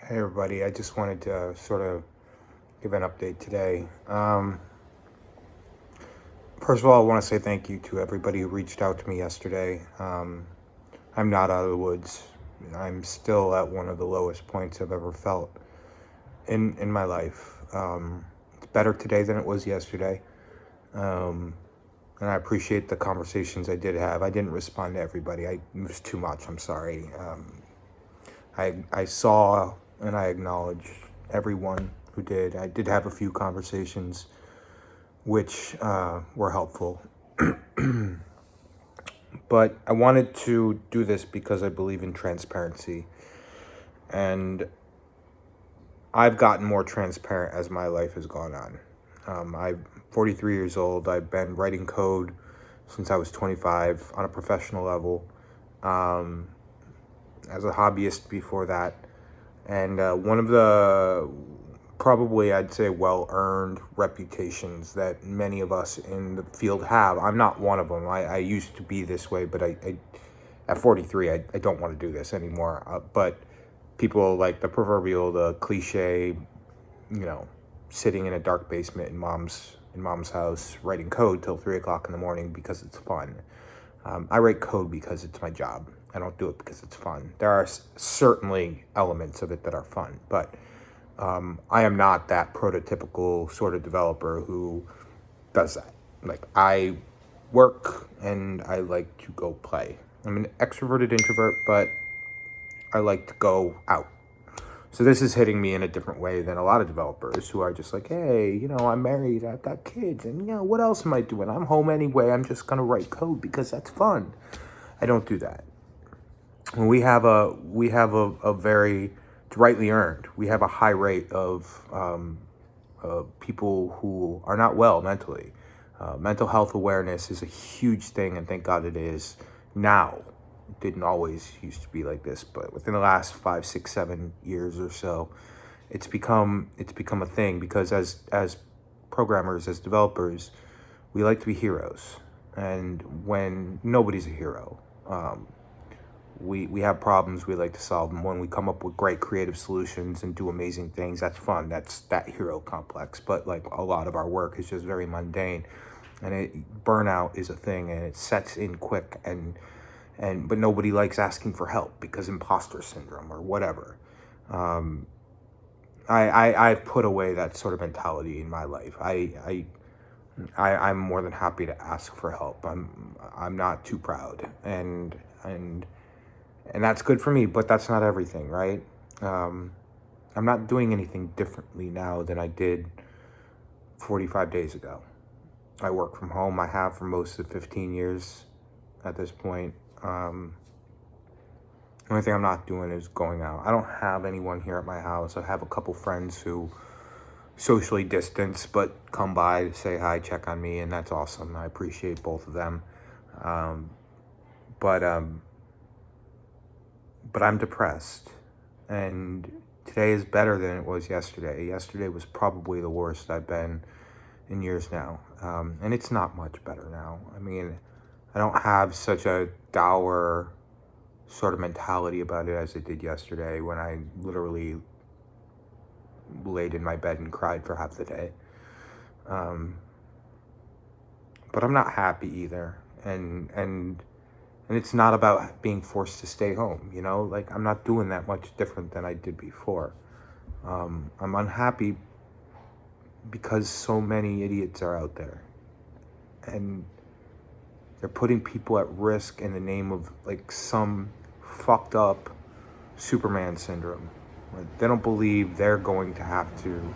Hey everybody, I just wanted to sort of give an update today. First of all, I want to say thank you to everybody who reached out to me yesterday. I'm not out of the woods. I'm still at one of the lowest points I've ever felt in my life. It's better today than it was yesterday. Um, and I appreciate the conversations I did have. I didn't respond to everybody. It was too much. I'm sorry. I saw and I acknowledge everyone who did. I did have a few conversations which were helpful. But I wanted to do this because I believe in transparency. And I've gotten more transparent as my life has gone on. I'm 43 years old. I've been writing code since I was 25 on a professional level, um, as a hobbyist before that. And one of the probably I'd say well-earned reputations that many of us in the field have. I'm not one of them. I used to be this way, but I at 43, I don't want to do this anymore. But people like the cliche, you know, sitting in a dark basement in mom's house writing code till 3 o'clock in the morning because it's fun. I write code because it's my job. I don't do it because it's fun. There are certainly elements of it that are fun, but I am not that prototypical sort of developer who does that. Like, I work and I like to go play. I'm an extroverted introvert, but I like to go out. So this is hitting me in a different way than a lot of developers who are just like, hey, I'm married, I've got kids, and what else am I doing? I'm home anyway. I'm just gonna write code because that's fun. I don't do that. We have a very, it's rightly earned. We have a high rate of people who are not well mentally. Mental health awareness is a huge thing, and thank God it is now. It didn't always used to be like this, but within the last 5, 6, 7 years or so, it's become a thing because as programmers, as developers, we like to be heroes, and when nobody's a hero. We have problems, we like to solve them. When we come up with great creative solutions and do amazing things, that's fun. That's that hero complex. But like a lot of our work is just very mundane, and burnout is a thing, and it sets in quick. But nobody likes asking for help because imposter syndrome or whatever. Um, I've put away that sort of mentality in my life. I'm more than happy to ask for help. I'm not too proud, and that's good for me, but that's not everything, right? Um, I'm not doing anything differently now than I did 45 days ago. I work from home. I have for most of 15 years at this point. The only thing I'm not doing is going out. I don't have anyone here at my house. I have a couple friends who socially distance but come by to say hi, check on me, and that's awesome. I appreciate both of them. Um, but um, but I'm depressed, and today is better than it was yesterday. Yesterday was probably the worst I've been in years now, and it's not much better now. I mean, I don't have such a dour sort of mentality about it as I did yesterday when I literally laid in my bed and cried for half the day. Um, but I'm not happy either, and it's not about being forced to stay home. Like, I'm not doing that much different than I did before. I'm unhappy because so many idiots are out there, and they're putting people at risk in the name of like some fucked up Superman syndrome. They don't believe they're going to have to.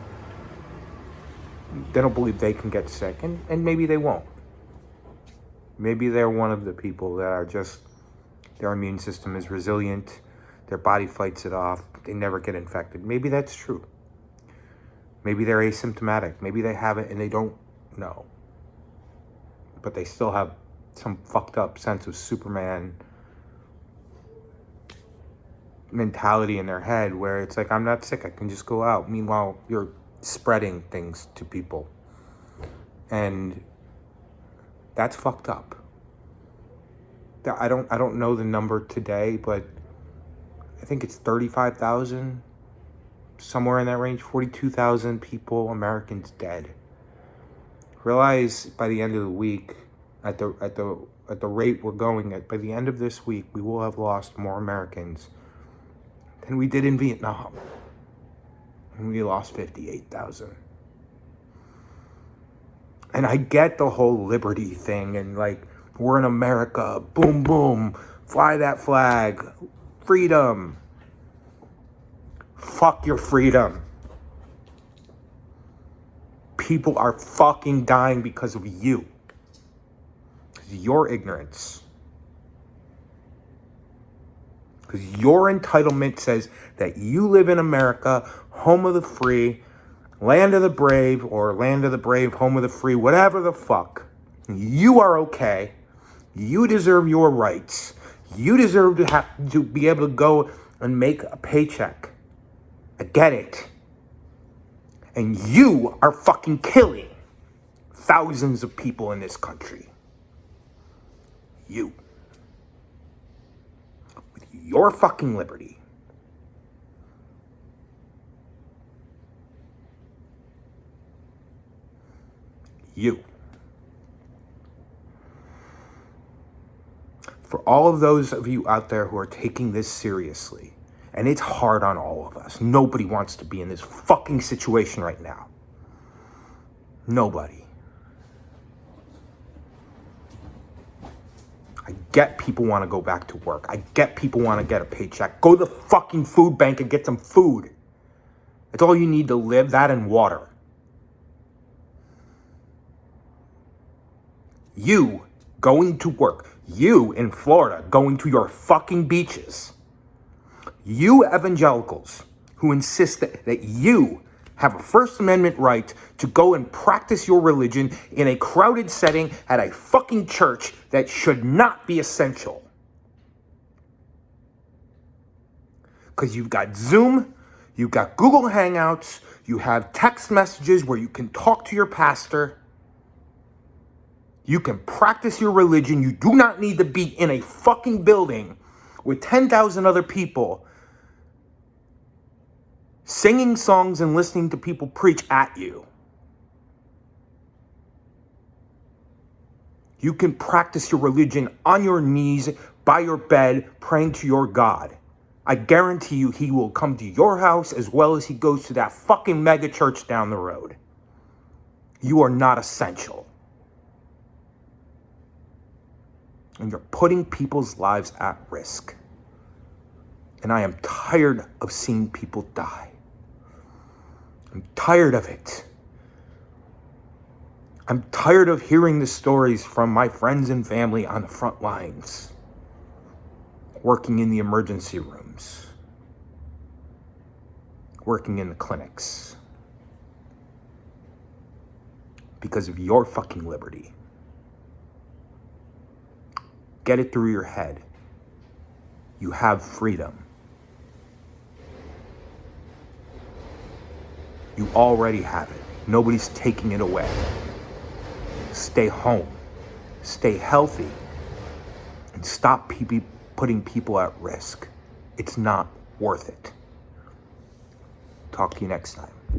They don't believe they can get sick, and maybe they won't. Maybe they're one of the people that are just, their immune system is resilient, their body fights it off, they never get infected. Maybe that's true. Maybe they're asymptomatic. Maybe they have it and they don't know. But they still have some fucked up sense of Superman mentality in their head where it's like, I'm not sick, I can just go out. Meanwhile, you're spreading things to people. And that's fucked up. I don't know the number today, but I think it's 35,000 somewhere in that range, 42,000 people, Americans dead. Realize by the end of the week, at the rate we're going at, by the end of this week, we will have lost more Americans than we did in Vietnam. And we lost 58,000. And I get the whole liberty thing and like, we're in America, boom, boom, fly that flag, freedom. Fuck your freedom. People are fucking dying because of you. Your ignorance. Because your entitlement says that you live in America, home of the free, land of the brave, or land of the brave, home of the free, whatever the fuck. You are okay. You deserve your rights. You deserve to have to be able to go and make a paycheck. I get it. And you are fucking killing thousands of people in this country. You. With your fucking liberty. You. For all of those of you out there who are taking this seriously, and it's hard on all of us. Nobody wants to be in this fucking situation right now. Nobody. I get people want to go back to work. I get people want to get a paycheck. Go to the fucking food bank and get some food. It's all you need to live, that and water. You going to work. You in Florida going to your fucking beaches. You evangelicals who insist that you have a First Amendment right to go and practice your religion in a crowded setting at a fucking church that should not be essential. Because you've got Zoom, you've got Google Hangouts, you have text messages where you can talk to your pastor. You can practice your religion. You do not need to be in a fucking building with 10,000 other people singing songs and listening to people preach at you. You can practice your religion on your knees, by your bed, praying to your God. I guarantee you he will come to your house as well as he goes to that fucking mega church down the road. You are not essential. And you're putting people's lives at risk. And I am tired of seeing people die. I'm tired of it. I'm tired of hearing the stories from my friends and family on the front lines, working in the emergency rooms, working in the clinics, because of your fucking liberty. Get it through your head. You have freedom. You already have it. Nobody's taking it away. Stay home. Stay healthy. And stop putting people at risk. It's not worth it. Talk to you next time.